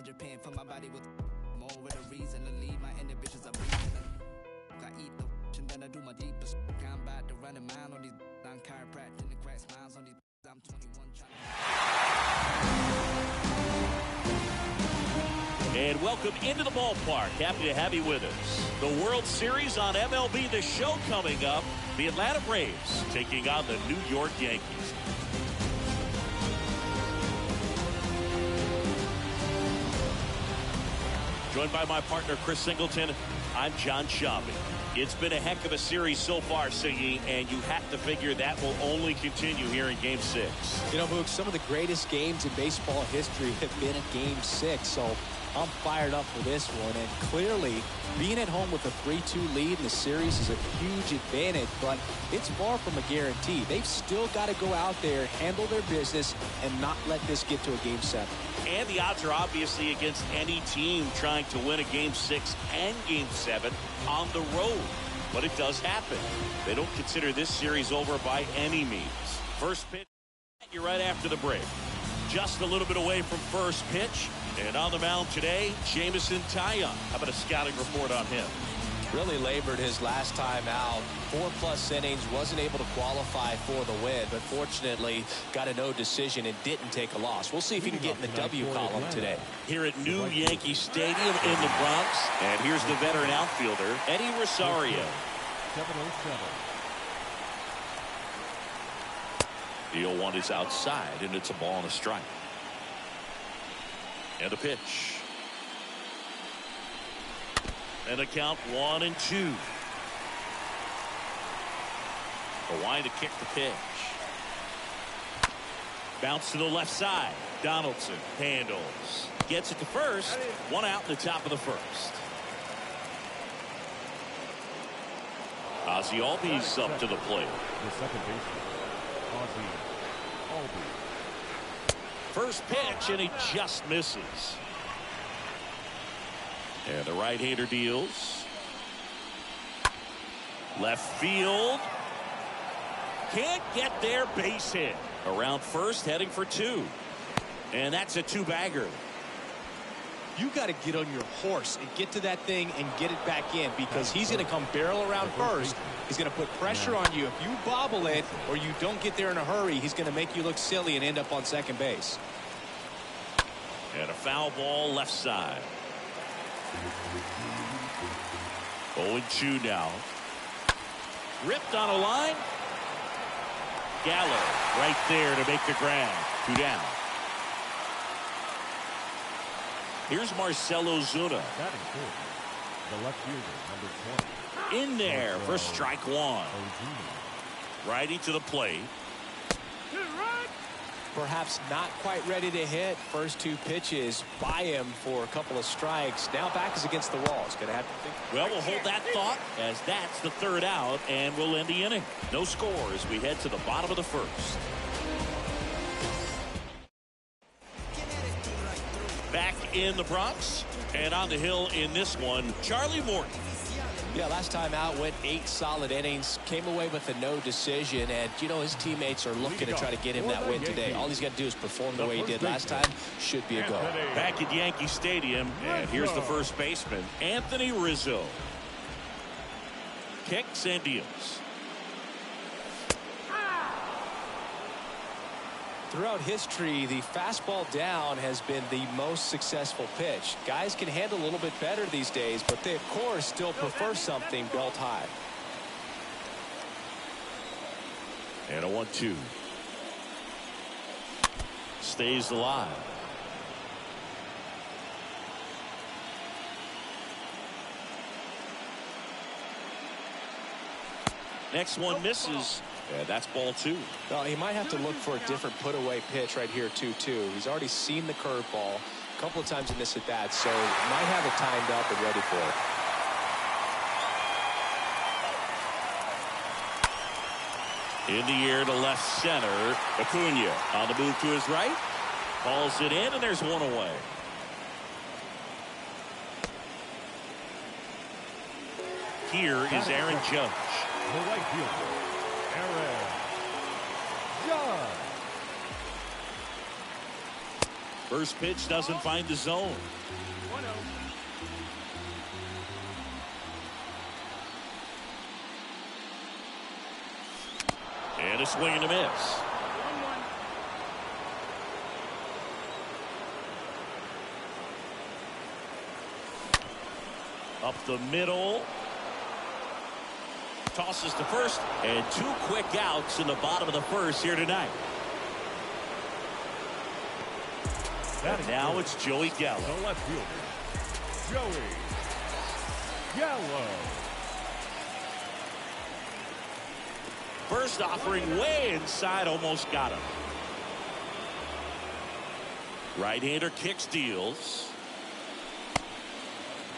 Japan for my body with more with a reason to leave my inhibitions. I'm breathing. I eat the and then I do my deepest. I'm about to run a mile on these. I'm chiropractic and crack smiles on these. I'm 21 trying. And welcome into the ballpark. Happy to have you with us. The World Series on MLB The Show coming up. The Atlanta Braves taking on the New York Yankees. Joined by my partner, Chris Singleton, I'm John Shelby. It's been a heck of a series so far, Siggy, and you have to figure that will only continue here in Game 6. You know, Mook, some of the greatest games in baseball history have been in Game 6, so I'm fired up for this one. And clearly, being at home with a 3-2 lead in the series is a huge advantage, but it's far from a guarantee. They've still got to go out there, handle their business, and not let this get to a Game 7. And the odds are obviously against any team trying to win a Game 6 and Game 7 on the road. But it does happen. They don't consider this series over by any means. First pitch, you're right after the break. Just a little bit away from first pitch. And on the mound today, Jameson Taillon. How about a scouting report on him? Really labored his last time out. 4+ innings, wasn't able to qualify for the win, but fortunately got a no decision and didn't take a loss. We'll see if he can get in the W column today. Here at New Yankee Stadium in the Bronx. And here's the veteran outfielder, Eddie Rosario. 707. The 0-1 is outside, and it's a ball and a strike. And a pitch. And a count 1-2. Kawhi to kick the pitch. Bounce to the left side. Donaldson handles. Gets it to first. One out in the top of the first. Ozzie Albies up to the plate. The second baseman, Ozzie Albies. First pitch, and he just misses. And the right-hander deals. Left field. Can't get there, base hit. Around first, heading for 2. And that's a 2-bagger. You got to get on your horse and get to that thing and get it back in, because he's going to come barrel around first. He's going to put pressure on you. If you bobble it or you don't get there in a hurry, he's going to make you look silly and end up on second base. And a foul ball left side. 0-2 now. Ripped on a line. Gallo right there to make the grab. 2 down. Here's Marcell Ozuna. Batting fourth, the left fielder, number 20. In there for strike 1. Ozuna. Righty to the plate. Perhaps not quite ready to hit. First 2 pitches by him for a couple of strikes. Now back is against the wall. He's going to have to think. Well, we'll hold that thought as that's the 3rd out, and we'll end the inning. No score as we head to the bottom of the first. Back in the Bronx, and on the hill in this one, Charlie Morton. Yeah, last time out went 8 solid innings, came away with a no decision, and you know his teammates are looking to try to get him that win today. All he's got to do is perform the way he did last time. Should be a go. Back at Yankee Stadium, and here's the first baseman, Anthony Rizzo. Kicks and deals. Throughout history, the fastball down has been the most successful pitch. Guys can handle a little bit better these days, but they, of course, still prefer something belt high. And a 1-2. Stays alive. Next one misses. And that's ball 2. Well, he might have to look for a different put-away pitch right here, 2-2. He's already seen the curveball a couple of times in this at-bat, so might have it timed up and ready for it. In the air to left center. Acuna on the move to his right. Calls it in, and there's one away. Here is Aaron Judge. The right fielder, Aaron Judge. First pitch doesn't find the zone. 1-0. And a swing and a miss. 1-1. Up the middle. Tosses to first. And 2 quick outs in the bottom of the first here tonight. And now it's Joey Gallo. The left fielder, Joey Gallo. First offering way inside, almost got him. Right-hander kick steals.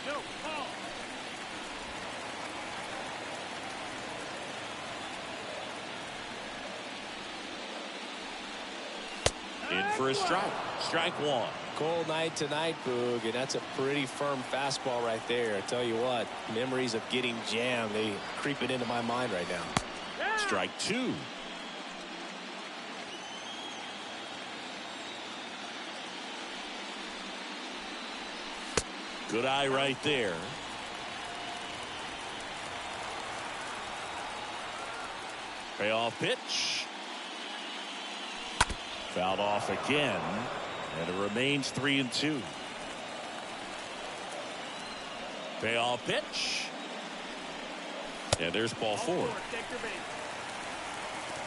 No call. In for a strike. Strike 1. Cold night tonight, Boog, and that's a pretty firm fastball right there. I tell you what, memories of getting jammed, they creeping into my mind right now. Strike 2. Good eye right there. Payoff pitch. Fouled off again. And it remains 3-2. Payoff pitch. And there's ball 4.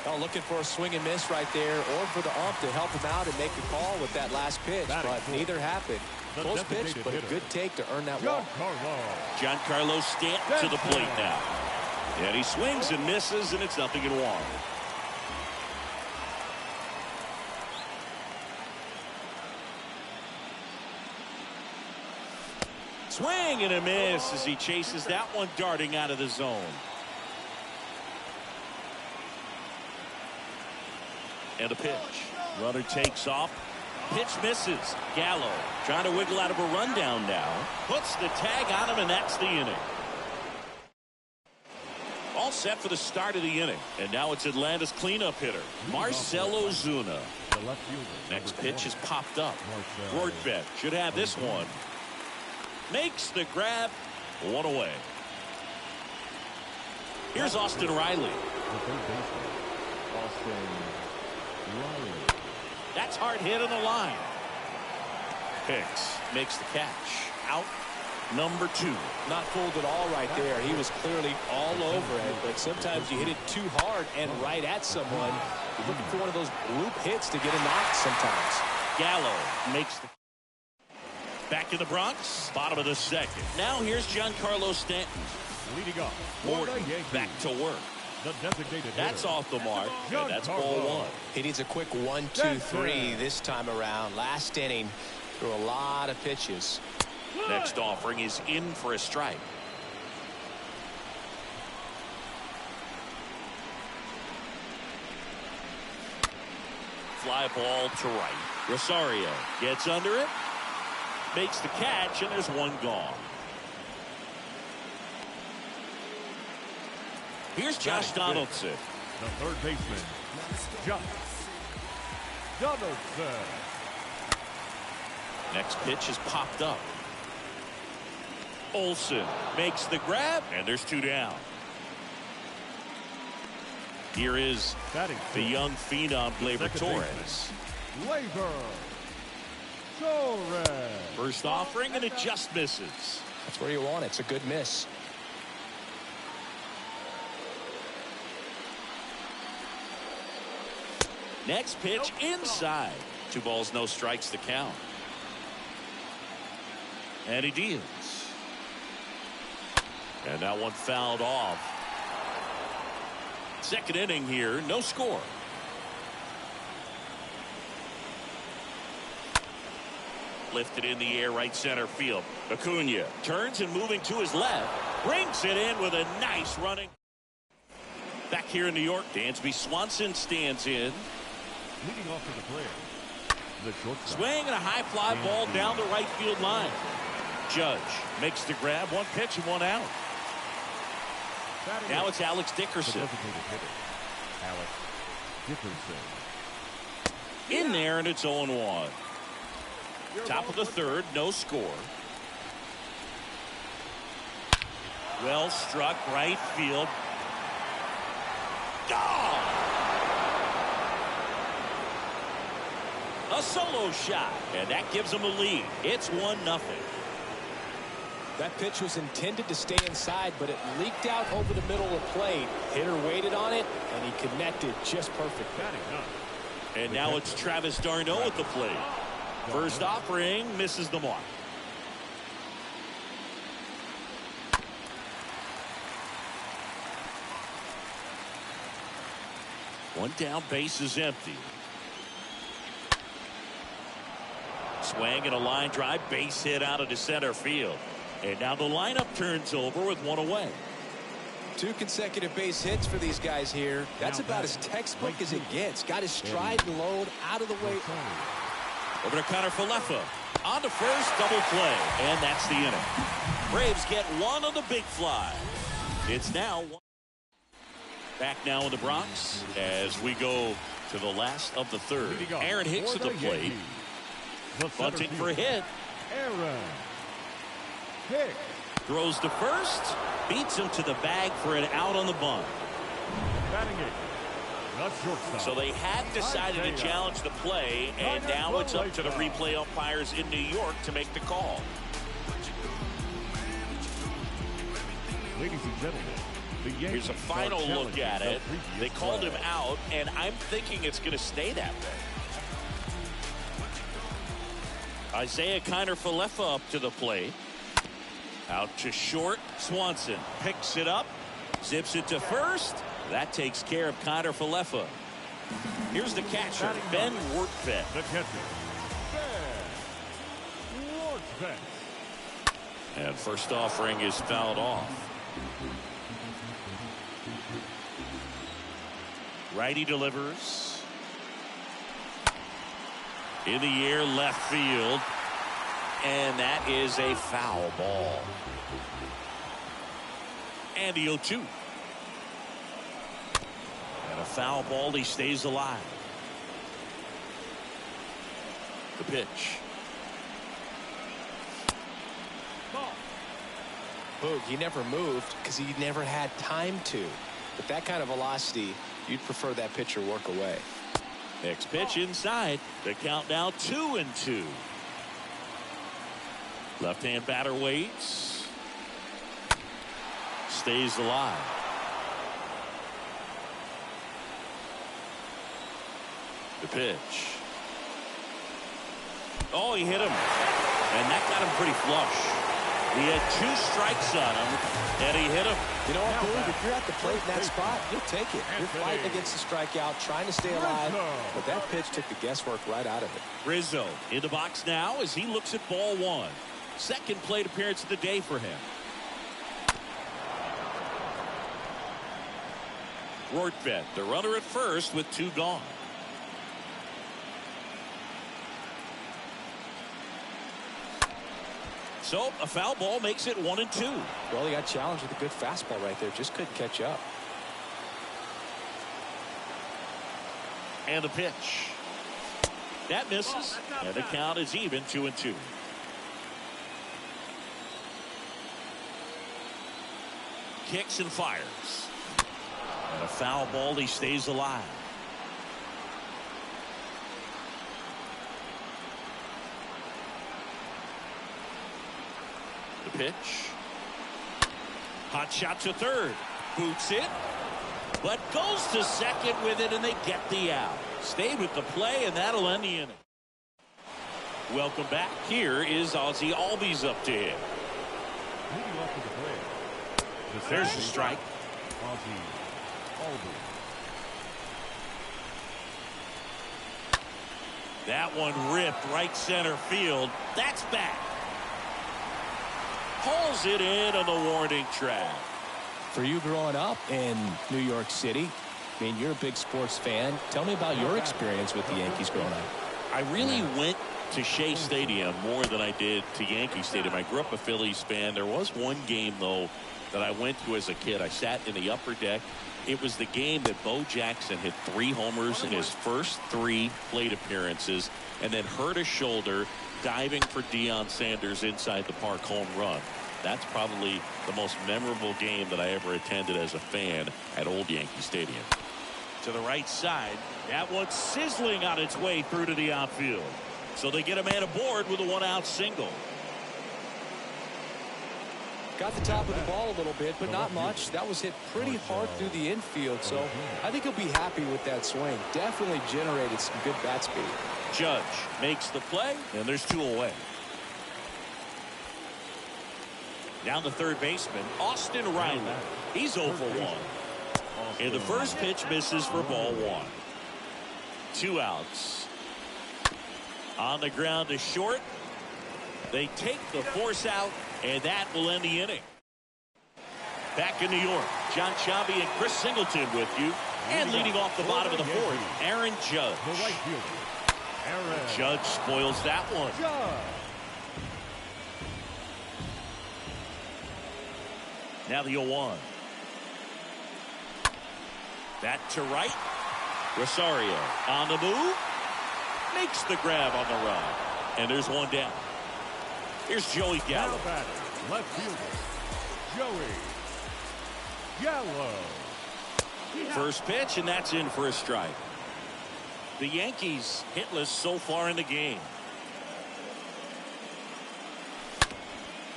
Oh, looking for a swing and miss right there, or for the ump to help him out and make a call with that last pitch, but neither happened. Close pitch, but a good take to earn that walk. Giancarlo Stanton to the plate now. And he swings and misses, and it's 0-1. Swing and a miss as he chases that one darting out of the zone. And a pitch. Runner takes off. Pitch misses. Gallo trying to wiggle out of a rundown now. Puts the tag on him, and that's the inning. All set for the start of the inning. And now it's Atlanta's cleanup hitter, Marcell Ozuna. Next pitch is popped up. Rortvedt should have this one. Makes the grab. 1 away. Here's Austin Riley. That's hard hit on the line. Hicks makes the catch. Out number 2. Not fooled at all right there. He was clearly all over it, but sometimes you hit it too hard and right at someone. You're looking for one of those loop hits to get a knock sometimes. Gallo makes the back in the Bronx, bottom of the second. Now here's Giancarlo Stanton. Leading off. Morton back to work. The designated That's hitter, off the mark, and that's ball 1. He needs a quick 1, 2, 3 this time around. Last inning, threw a lot of pitches. Next offering is in for a strike. Fly ball to right. Rosario gets under it, makes the catch, and there's one gone. Here's Josh Donaldson. the third baseman, Josh Donaldson. Next pitch is popped up. Olsen makes the grab, and there's 2 down. Here is the young phenom, Gleyber Torres. Gleyber Torres. First offering, and it just misses. That's where you want it. It's a good miss. Next pitch inside. 2 balls, no strikes to count. And he deals. And that one fouled off. Second inning here, no score. Lifted in the air, right center field. Acuna turns and moving to his left. Brings it in with a nice running. Back here in New York, Dansby Swanson stands in. Leading off for the player, the shortstop. Swing and a high fly ball down the right field line. Judge makes the grab. 1 pitch and 1 out. Now it's Alex Dickerson. Alex Dickerson. In there, and it's 0-1. Top of the third, no score. Well struck, right field. Gone! A solo shot, and that gives them a lead. It's 1-0. That pitch was intended to stay inside, but it leaked out over the middle of the plate. Hitter waited on it, and he connected just perfect. And now it's Travis d'Arnaud at the plate. First offering misses the mark. One down, base is empty. Swing and a line drive, base hit out into center field. And now the lineup turns over with one away. 2 consecutive base hits for these guys here. That's about as textbook as it gets. Got his stride and load out of the way. Over to Connor Falefa. On to first, double play. And that's the inning. Braves get one on the big fly. It's now one. Back now in the Bronx as we go to the last of the third. Aaron Hicks at the plate. Bunting for a hit. Aaron Hicks Throws to first. Beats him to the bag for an out on the bunt. batting it. The shortstop. So they had decided to challenge the play, and now it's up to the replay umpires in New York to make the call. Ladies and gentlemen, the Yankees Here's a final are look at challenging it. the previous They called him play. out, and I'm thinking it's going to stay that way. Isaiah Kiner Falefa up to the plate. Out to short. Swanson picks it up. Zips it to first. That takes care of Kiner Falefa. Here's the catcher, Ben Rortvedt. The catcher, Ben Rortvedt. And first offering is fouled off. Righty delivers. In the air, left field. And that is a foul ball. And the 0-2. And a foul ball, he stays alive. The pitch. Boog, he never moved because he never had time to. With that kind of velocity, you'd prefer that pitcher work away. Next pitch inside. The count now 2-2. Left-hand batter waits. Stays alive. The pitch. Oh, he hit him. And that got him pretty flush. He had 2 strikes on him, and he hit him. You know what, Boog? If you're at the plate in that spot, you'll take it. You're fighting against the strikeout, trying to stay alive. But that pitch took the guesswork right out of it. Rizzo in the box now as he looks at ball 1. Second plate appearance of the day for him. Rortvedt, the runner at first with 2 gone. So a foul ball makes it 1-2. Well, he got challenged with a good fastball right there. Just couldn't catch up. And the pitch. That misses. And the count is even 2-2. Kicks and fires. And a foul ball, he stays alive. The pitch. Hot shot to third. Boots it. But goes to second with it, and they get the out. Stay with the play, and that'll end the inning. Welcome back. Here is Ozzie Albies up to him. Leading off to the play. There's the strike. Ozzie Albies. That one ripped right center field. That's back. Hauls it in on the warning track. For you growing up in New York City, I mean, you're a big sports fan. Tell me about your experience with the Yankees growing up. I really went to Shea Stadium more than I did to Yankee Stadium. I grew up a Phillies fan. There was one game, though, that I went to as a kid. I sat in the upper deck. It was the game that Bo Jackson hit 3 homers in his first 3 plate appearances and then hurt his shoulder diving for Deion Sanders inside the park home run. That's probably the most memorable game that I ever attended as a fan at Old Yankee Stadium. To the right side. That one's sizzling on its way through to the outfield. So they get a man aboard with a 1-out single. Got the top of the ball a little bit, but not much. That was hit pretty hard through the infield, so I think he'll be happy with that swing. Definitely generated some good bat speed. Judge makes the play, and there's 2 away. Down the third baseman, Austin Riley. He's 0 for 1. And the first pitch misses for ball 1. 2 outs. On the ground to short. They take the force out, and that will end the inning. Back in New York, John Sciambi and Chris Singleton with you. And leading off the bottom of the 4th, Aaron Judge. The right fielder, Aaron Judge spoils that one. Judge. Now the 0-1. That to right. Rosario on the move. Makes the grab on the run. And there's 1 down. Here's Joey Gallo. Now batting, left fielder, Joey Gallo. First pitch, and that's in for a strike. The Yankees hitless so far in the game.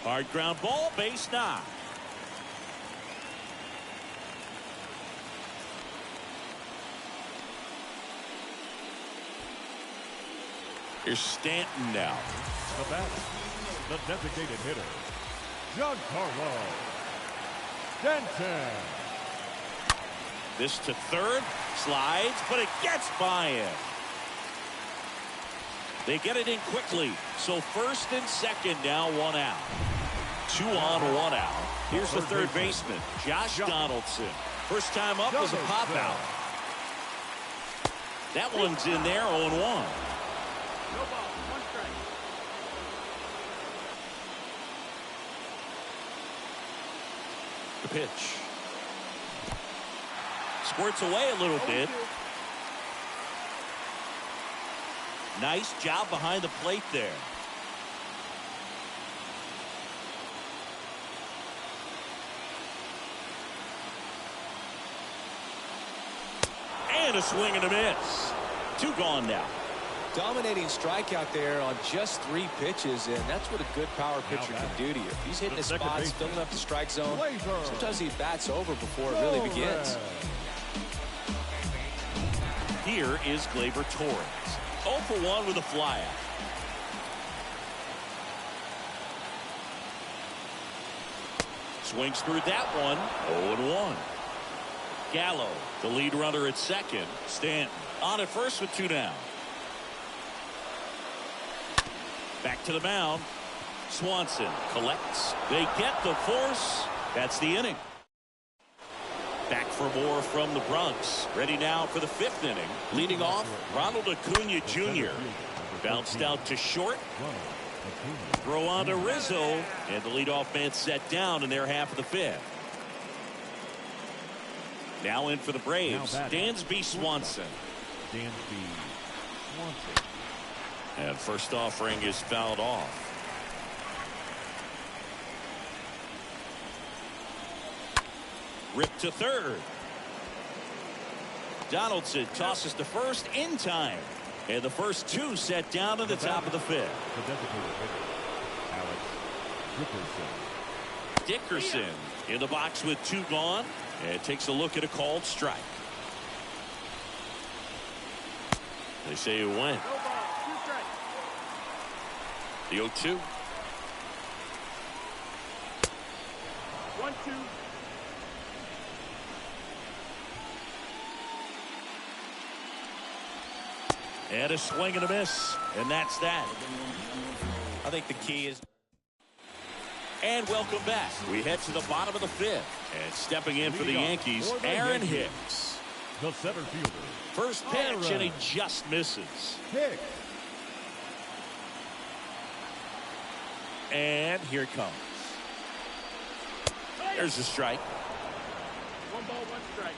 Hard ground ball, base knock. Here's Stanton now. The batter, the designated hitter, Giancarlo Stanton. This to third, slides, but it gets by him. They get it in quickly, so first and second now 1 out. 2 on, 1 out. Here's the third baseman, Josh Donaldson. First time up was a pop out. That one's in there, 0-1. The pitch. Squirts away a little bit. Nice job behind the plate there. And a swing and a miss. 2 gone now. Dominating strikeout there on just 3 pitches, and that's what a good power pitcher can do to you. If he's hitting his spots, filling up the strike zone, sometimes he bats over before it really begins. Here is Gleyber Torres. 0 for 1 with a flyout. Swings through that one. 0-1. Gallo, the lead runner at second. Stanton on at first with 2 down. Back to the mound. Swanson collects. They get the force. That's the inning. Back for more from the Bronx. Ready now for the 5th inning. Leading off, Ronald Acuna Jr. Bounced out to short. Throw on to Rizzo. And the leadoff man set down in their half of the 5th. Now in for the Braves, Dansby Swanson. Dansby Swanson. And first offering is fouled off. Ripped to third. Donaldson tosses to first in time. And the first 2 set down to the top of the 5th. The designated hitter, Alex Dickerson. Dickerson in the box with 2 gone. And takes a look at a called strike. They say it went. The 0-2. 1-2. And a swing and a miss. And that's that. I think the key is. And welcome back. We head to the bottom of the 5th. And stepping in for the Yankees, Aaron Hicks. The center fielder. First pitch, and he just misses. Hicks. And here it comes. There's a strike. 1 ball, 1 strike.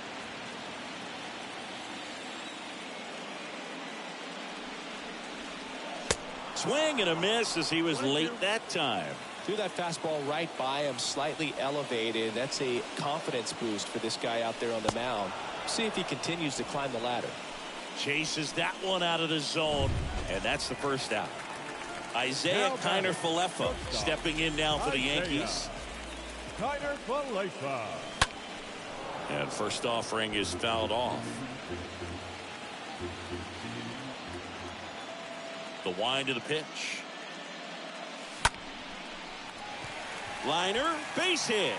Swing and a miss as he was late that time. Threw that fastball right by him, slightly elevated. That's a confidence boost for this guy out there on the mound. See if he continues to climb the ladder. Chases that one out of the zone, and that's the first out. Isaiah Kiner-Falefa stepping in now for the Yankees. Kiner-Falefa. And first offering is fouled off. The wind of the pitch. Liner, base hit.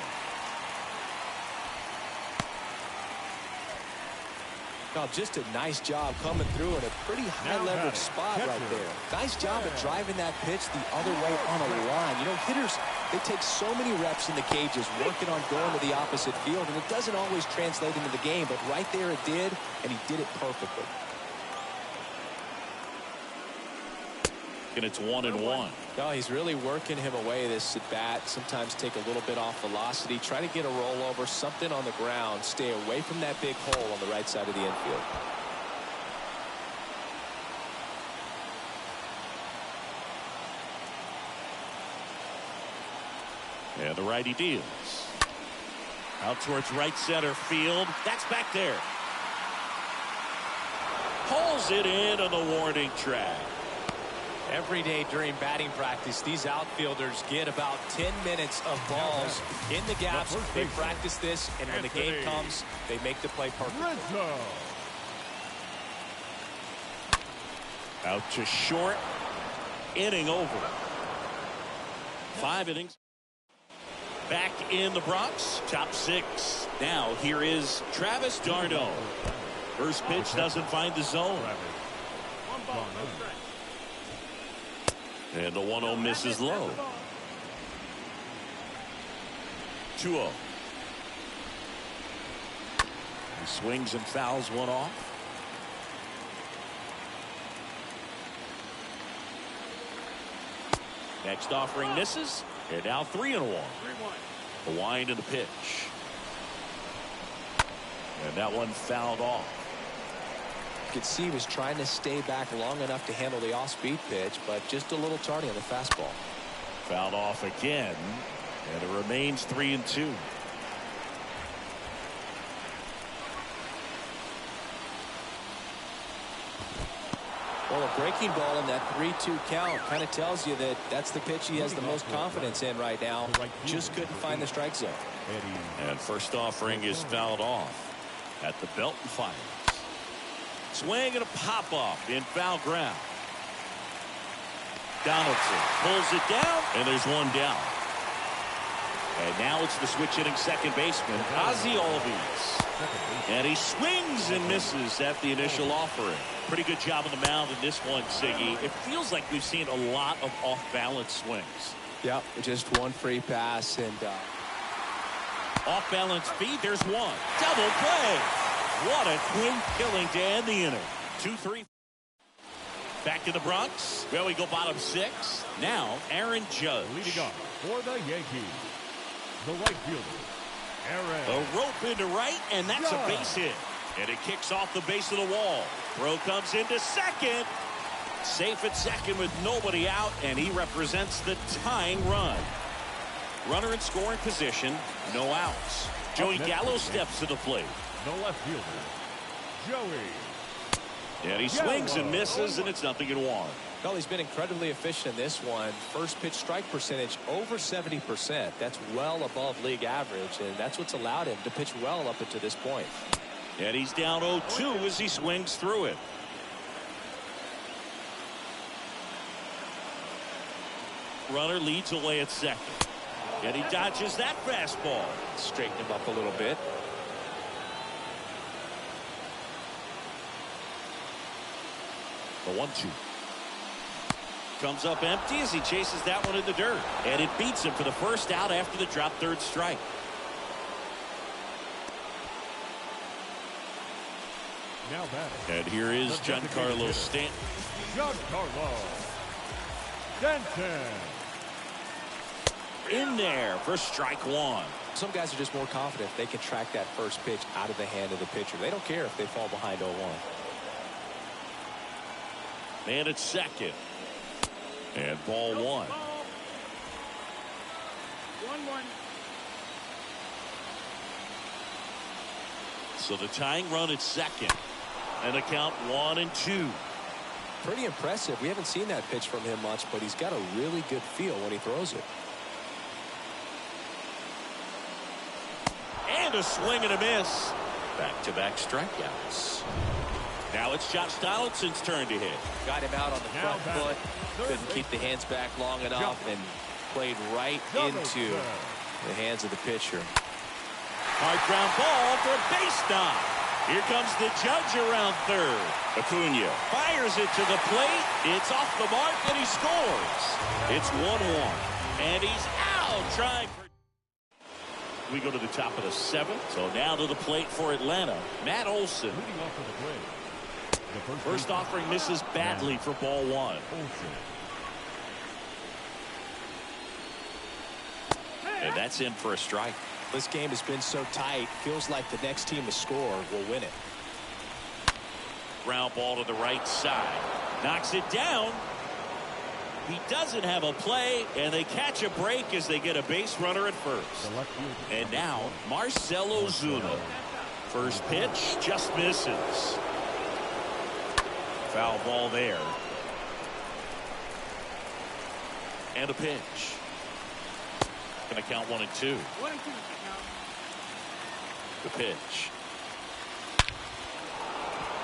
Oh, just a nice job coming through in a pretty high leverage spot right there. Nice job of driving that pitch the other way on a line. You know, hitters, they take so many reps in the cages working on going to the opposite field, and it doesn't always translate into the game, but right there it did, and he did it perfectly. And it's 1-1. Oh, he's really working him away this at bat. Sometimes take a little bit off velocity. Try to get a rollover, something on the ground. Stay away from that big hole on the right side of the infield. And the righty deals. Out towards right center field. That's back there. Pulls it in on the warning track. Every day during batting practice, these outfielders get about 10 minutes of balls in the gaps. They practice this, and when the game comes, they make the play perfect. Out to short. Inning over. 5 innings. Back in the Bronx. Top 6. Now here is Travis d'Arnaud. First pitch doesn't find the zone. And the 1-0 misses low. 2-0. He swings and fouls one off. Next offering misses. And now 3-1. The wind of the pitch. And that one fouled off. You could see he was trying to stay back long enough to handle the off-speed pitch, but just a little tardy on the fastball. Fouled off again, and it remains 3-2. Well, a breaking ball in that 3-2 count kind of tells you that that's the pitch he has the most confidence in right now. Just couldn't find the strike zone. And first offering is fouled off at the belt and fires. Swing and a pop-off in foul ground. Donaldson pulls it down, and there's one down. And now it's the switch hitting second baseman, Ozzie Albies. And he swings and misses at the initial offering. Pretty good job on the mound in this one, Siggy. It feels like we've seen a lot of off-balance swings. Yep, just one free pass and off-balance feed. There's one. Double play. What a quick killing to end the inning. 2-3. Back to the Bronx. Well, we go bottom 6. Now, Aaron Judge. Leading off for the Yankees, the right fielder, Aaron. A rope into right, and that's a base hit. And it kicks off the base of the wall. Throw comes into second. Safe at second with nobody out, and he represents the tying run. Runner in scoring position, no outs. Joey Gallo steps to the plate. The left fielder, Joey. And he swings and misses, and it's 0-1. Well, he's been incredibly efficient in this one. First pitch strike percentage over 70%. That's well above league average, and that's what's allowed him to pitch well up until this point. And he's down 0-2 as he swings through it. Runner leads away at second. And he dodges that fastball. Straighten him up a little bit. The 1-2. Comes up empty as he chases that one in the dirt. And it beats him for the first out after the drop third strike. Now batting. And here is Giancarlo Stanton. Giancarlo Stanton. in there for strike one. Some guys are just more confident if they can track that first pitch out of the hand of the pitcher. They don't care if they fall behind 0-1. Man at second. And ball one. 1-1. So the tying run at second. And the count 1-2. Pretty impressive. We haven't seen that pitch from him much, but he's got a really good feel when he throws it. And a swing and a miss. Back-to-back strikeouts. Now it's Josh Donaldson's turn to hit. Got him out on the front foot. Couldn't keep the hands back long enough and played right into the hands of the pitcher. Hard ground ball for a base knock. Here comes the judge around third. Acuna fires it to the plate. It's off the mark and he scores. It's 1-1. And he's out trying for... We go to the top of the seventh. So now to the plate for Atlanta. Matt Olson. Leading off for the plate. First offering misses badly for ball one. And that's in for a strike. This game has been so tight. Feels like the next team to score will win it. Ground ball to the right side. Knocks it down. He doesn't have a play, and they catch a break as they get a base runner at first. And now Marcell Ozuna. First pitch just misses. Foul ball there. And a pitch. Going to count 1-2. 1-2. The pitch.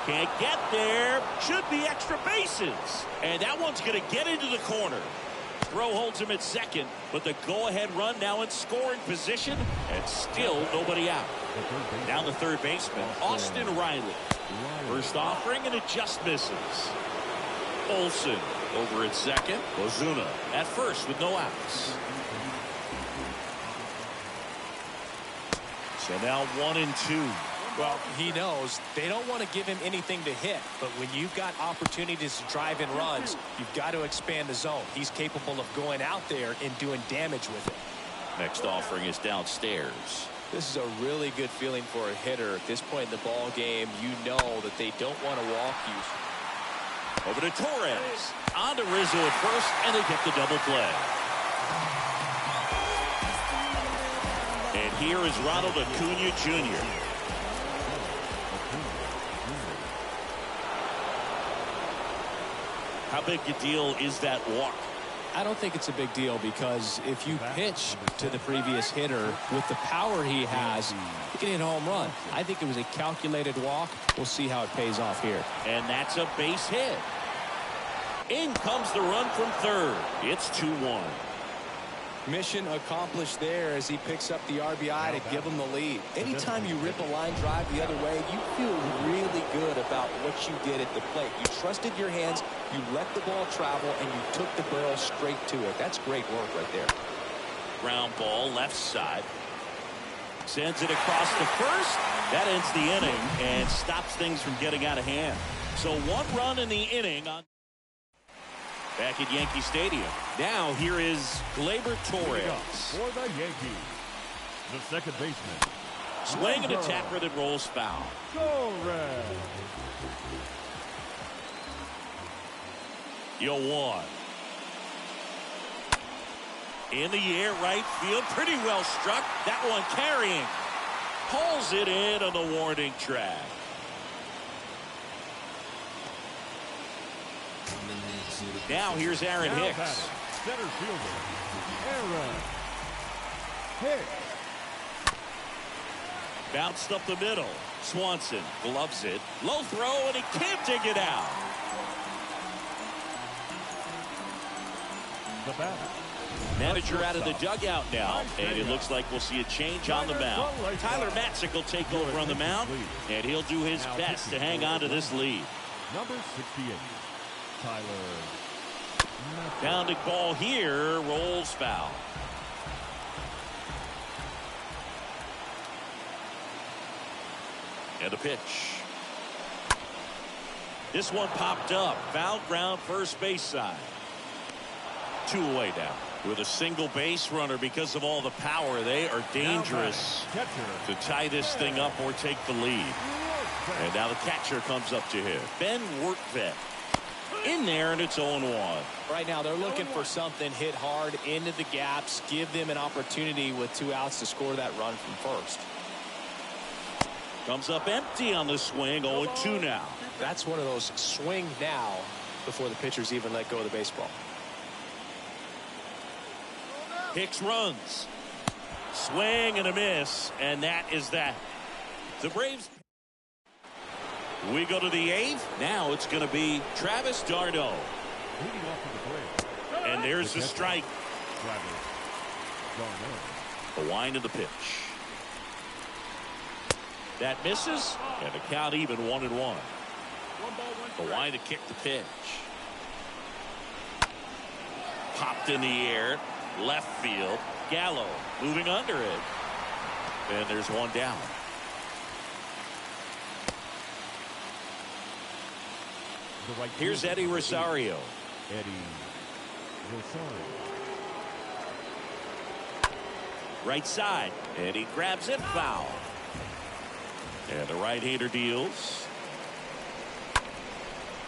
Can't get there. Should be extra bases. And that one's going to get into the corner. Throw holds him at second, but the go-ahead run now in scoring position, and still nobody out. Now the third baseman, Austin Riley. First offering, and it just misses. Olson over at second. Ozuna at first with no outs. So now 1-2. Well, he knows they don't want to give him anything to hit, but when you've got opportunities to drive in runs, you've got to expand the zone. He's capable of going out there and doing damage with it. Next offering is downstairs. This is a really good feeling for a hitter. At this point in the ball game, you know that they don't want to walk you. Over to Torres. On to Rizzo at first, and they get the double play. And here is Ronald Acuna Jr. How big a deal is that walk? I don't think it's a big deal because if you pitch to the previous hitter with the power he has, he can hit a home run. I think it was a calculated walk. We'll see how it pays off here. And that's a base hit. In comes the run from third. It's 2-1. Mission accomplished there as he picks up the RBI to give him the lead. Anytime you rip a line drive the other way, you feel really good about what you did at the plate. You trusted your hands, you let the ball travel, and you took the barrel straight to it. That's great work right there. Ground ball left side. Sends it across the first. That ends the inning and stops things from getting out of hand. So one run in the inning on back at Yankee Stadium. Now here is Gleyber Torres. For the Yankees, the second baseman. Swing and a tapper that rolls foul. Torres. 0-1. In the air, right field. Pretty well struck. That one carrying. Pulls it in on the warning track. Now here's Aaron Hicks. Center fielder, Aaron Hicks. Bounced up the middle. Swanson gloves it. Low throw, and he can't dig it out. The batter. Manager out of the dugout now, and it looks like we'll see a change on the mound. Tyler Matzek will take over on the mound, and he'll do his best to hang on to this lead. Number 68, Tyler. Pounding ball here, rolls foul. And a pitch. This one popped up. Foul ground, first base side. 2 away now. With a single base runner because of all the power, they are dangerous to tie this thing up or take the lead. And now the catcher comes up to hit. Ben Workvet in there, and it's 0-1. Right now they're looking for something, hit hard into the gaps, give them an opportunity with 2 outs to score that run from first. Comes up empty on the swing. 0-2 now. That's one of those swing now before the pitchers even let go of the baseball. Hicks runs. Swing and a miss, and that is that. The Braves. We go to the 8th. Now it's going to be Travis d'Arnaud. And there's the strike. The wind of the pitch. That misses, and the count even 1-1. The wind to kick the pitch. Popped in the air. Left field. Gallo moving under it. And there's one down. Here's Eddie Rosario. Right side. And he grabs it. Foul. And the right-hander deals.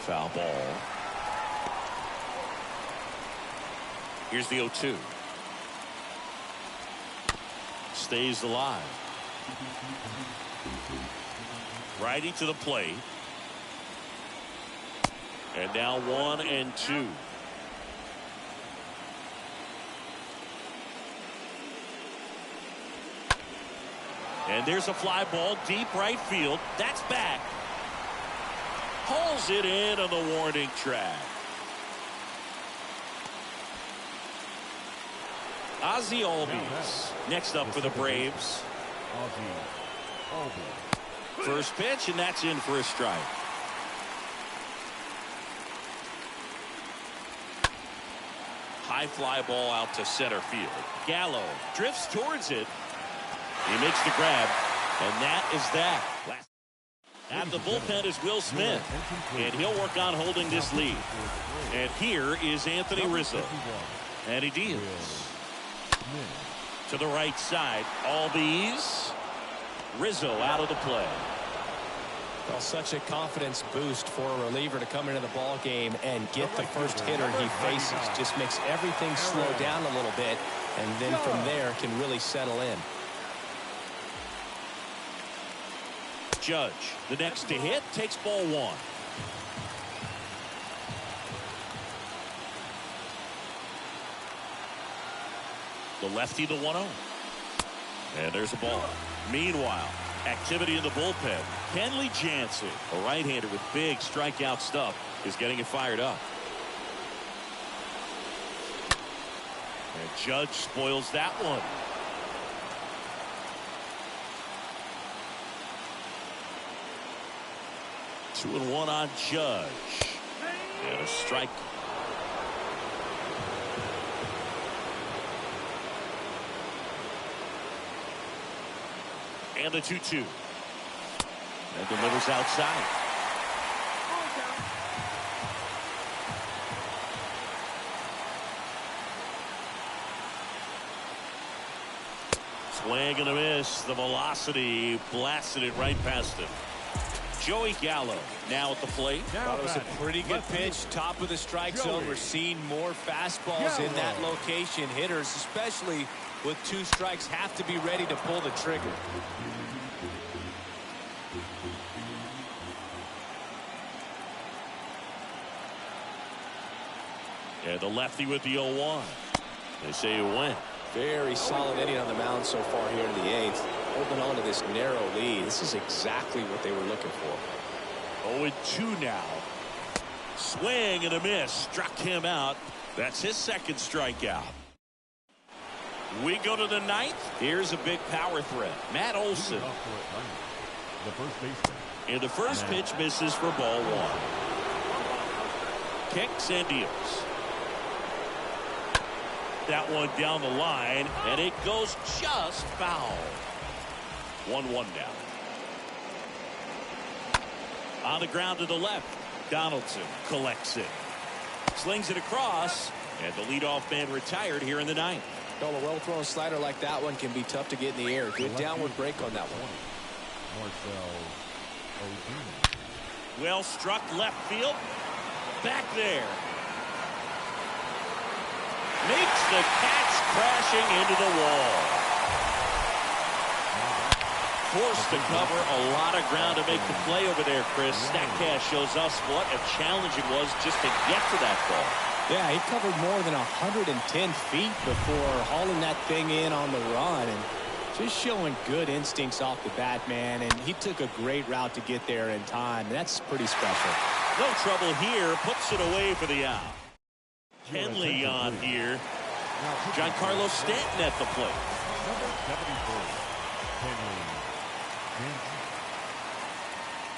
Foul ball. Here's the 0-2. Stays alive. Righty to the plate. And now 1-2. And there's a fly ball deep right field. That's back. Hauls it in on the warning track. Ozzie Albies next up for the Braves. First pitch, and that's in for a strike. High fly ball out to center field. Gallo drifts towards it. He makes the grab, and that is that. At the bullpen is Will Smith, and he'll work on holding this lead. And here is Anthony Rizzo, and he deals. To the right side, Albies. Rizzo out of the play. Well, such a confidence boost for a reliever to come into the ball game and get the first hitter he faces. Just makes everything slow down a little bit, and then from there can really settle in. Judge, the next to hit, takes ball 1. The lefty, the 1-0. And there's a ball. Meanwhile, activity in the bullpen. Kenley Jansen, a right-hander with big strikeout stuff, is getting it fired up. And Judge spoils that one. Two and one on Judge. And a strike. And the 2-2. And delivers outside. Swing and a miss. The velocity blasted it right past him. Joey Gallo now at the plate. Thought it was a pretty good pitch. Top of the strike zone. We're seeing more fastballs in that location. Hitters, especially with 2 strikes, have to be ready to pull the trigger. And the lefty with the 0-1. They say you win. Very solid inning on the mound so far here in the 8th. Holding on to this narrow lead. This is exactly what they were looking for. 0-2 now. Swing and a miss. Struck him out. That's his second strikeout. We go to the 9th. Here's a big power threat. Matt Olson. And the first pitch misses for ball 1. Kicks and deals. That one down the line, and it goes just foul. 1-1 now. On the ground to the left. Donaldson collects it. Slings it across, And the leadoff man retired here in the ninth. Well, a well-thrown slider like that one can be tough to get in the air. Good downward break on that one. Marcell Ozuna. Well struck left field. Back there. Makes the catch, crashing into the wall. Forced to cover a lot of ground to make the play over there, Chris. Statcast shows us what a challenge it was just to get to that ball. Yeah, he covered more than 110 feet before hauling that thing in on the run. And just showing good instincts off the bat, man. And he took a great route to get there in time. That's pretty special. No trouble here. Puts it away for the out. Henley on here. Giancarlo Stanton at the plate. Number 74. Henley.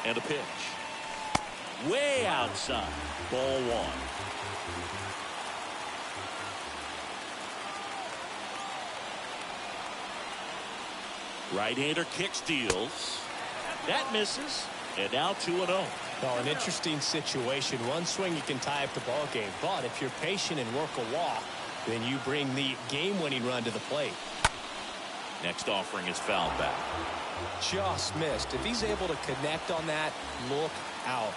And a pitch. Way outside. Ball one. Right-hander kick steals. That misses. And now 2-0. Well, an interesting situation. One swing you can tie up the ball game. But if you're patient and work a walk, then you bring the game-winning run to the plate. Next offering is fouled back. Just missed. If he's able to connect on that, look out.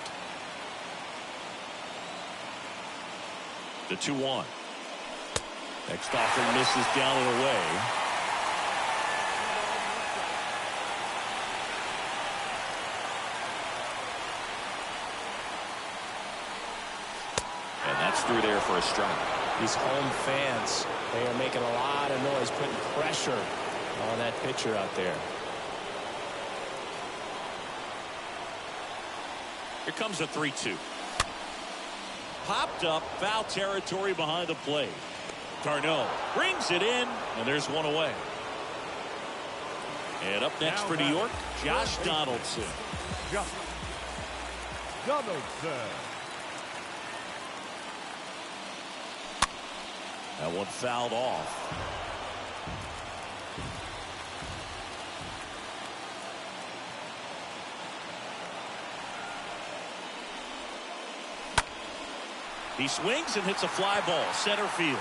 The 2-1. Next offering misses down and away. And that's through there for a strike. These home fans, they are making a lot of noise, putting pressure on that pitcher out there. Here comes a 3-2. Popped up, foul territory behind the plate. Tarnot brings it in, and there's one away. And up next for New York, Josh Donaldson. Josh Donaldson. That one fouled off. He swings and hits a fly ball, center field.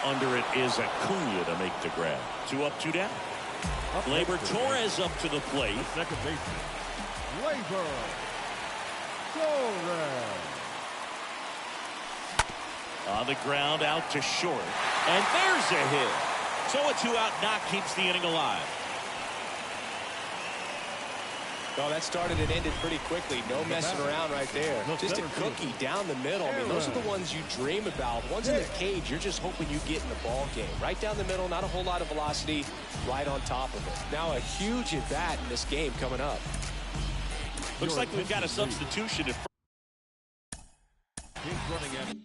Under it is Acuna to make the grab. 2 up, 2 down. Gleyber Torres up to the plate. Second baseman, Gleyber Torres. On the ground, out to short. And there's a hit. So a 2-out knock keeps the inning alive. Well, that started and ended pretty quickly. No messing around right there. Just a cookie down the middle. I mean, those are the ones you dream about. Ones in the cage, you're just hoping you get in the ball game. Right down the middle, not a whole lot of velocity, right on top of it. Now a huge at-bat in this game coming up. Looks like we've got a substitution. He's running at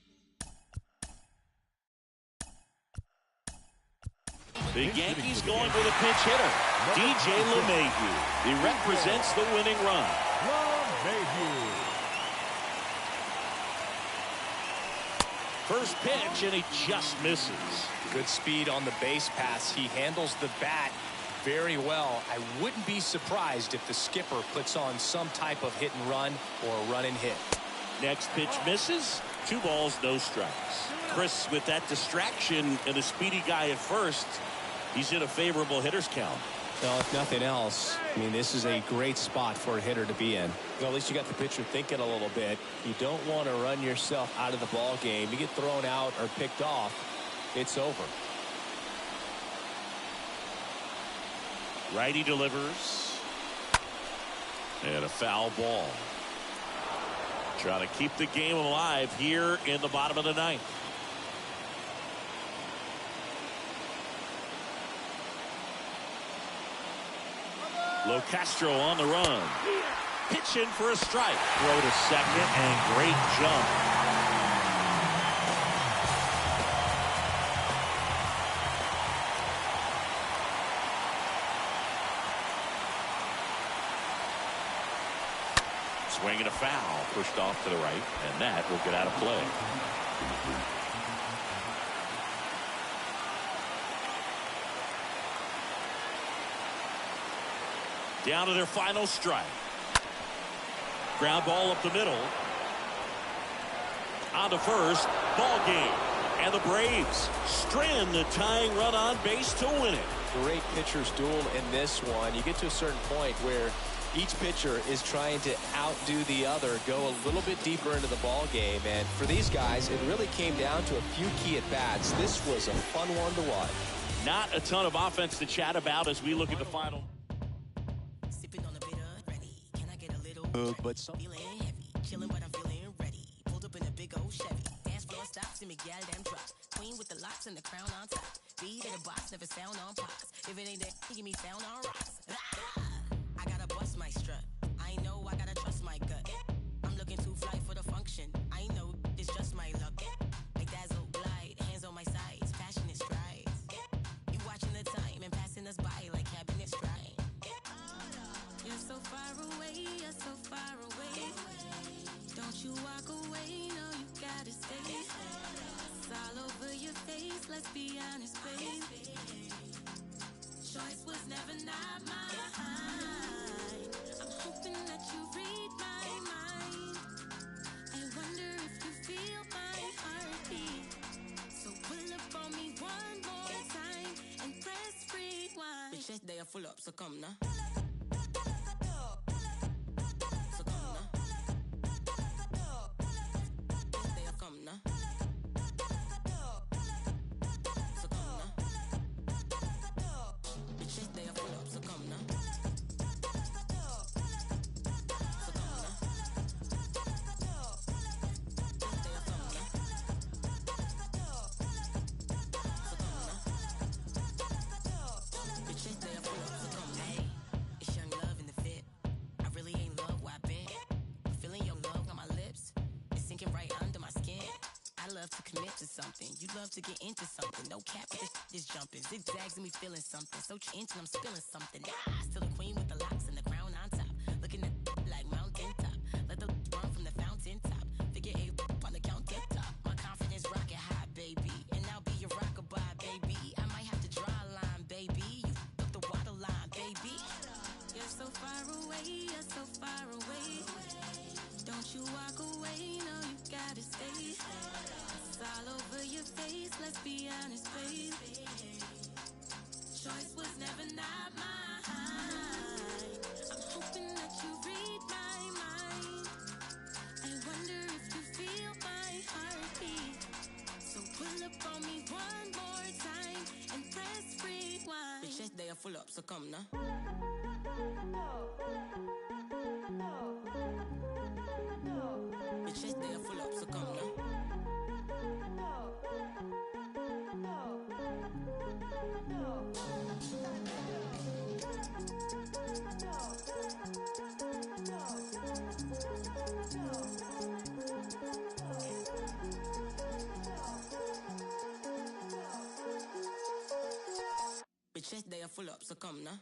the Yankees going with a pinch hitter, DJ LeMahieu. He represents the winning run. LeMahieu. First pitch, and he just misses. Good speed on the base pass. He handles the bat very well. I wouldn't be surprised if the skipper puts on some type of hit and run or a run and hit. Next pitch misses. 2 balls, no strikes. Chris, with that distraction and a speedy guy at first, he's in a favorable hitter's count. Well, if nothing else, I mean, this is a great spot for a hitter to be in. Well, at least you got the pitcher thinking a little bit. You don't want to run yourself out of the ball game. You get thrown out or picked off, it's over. Righty delivers. And a foul ball. Trying to keep the game alive here in the bottom of the ninth. Locastro on the run. Pitching for a strike. Throw to second, and great jump. Swing and a foul. Pushed off to the right, and that will get out of play. Down to their final strike. Ground ball up the middle. on to first. Ball game. And the Braves strand the tying run on base to win it. Great pitcher's duel in this one. You get to a certain point where each pitcher is trying to outdo the other, go a little bit deeper into the ball game. And for these guys, it really came down to a few key at-bats. This was a fun one to watch. Not a ton of offense to chat about as we look at the final. But some feeling heavy, chilling, but I'm feeling ready. Pulled up in a big old Chevy. Dance floor stops and Miguel damn drops. Queen with the locks and the crown on top. Beat in the box, never sound on pops. If it ain't that, give me sound on rocks. I gotta bust my strut. I know I gotta trust my gut. I'm looking too fly for the function. I know it's just my luck. Like dazzle, glide, hands on my sides, passionate strides. You watching the time and passing us by like cabinet stride. You're so far away, you're so far away. Don't you walk away, no, you gotta stay. It's all over your face, let's be honest, babe. Choice was never not mine. I'm hoping that you read my mind. I wonder if you feel my heartbeat. So pull up on me one more time and press rewind. The chest they are full up, so come now. To commit to something, you love to get into something. No cap, this is jumping, zigzags and me feeling something. So inch and I'm spilling something. Still the queen with the locks and the crown on top. Looking at like mountain top. Let the run from the fountain top. Figure 8 on the countertop. My confidence rocket high, baby, and I'll be your rockabye, baby. I might have to draw a line, baby. You up the water line, baby. You're so far away, you're so far away. Don't you walk away, no, you gotta stay. It's all over your face, let's be honest, babe. Choice was never not mine. I'm hoping that you read my mind. I wonder if you feel my heartbeat. So pull up on me one more time and press rewind. The chest they are full up, so come now. The chest they are full up, so come now. The chest they are full up, so come now.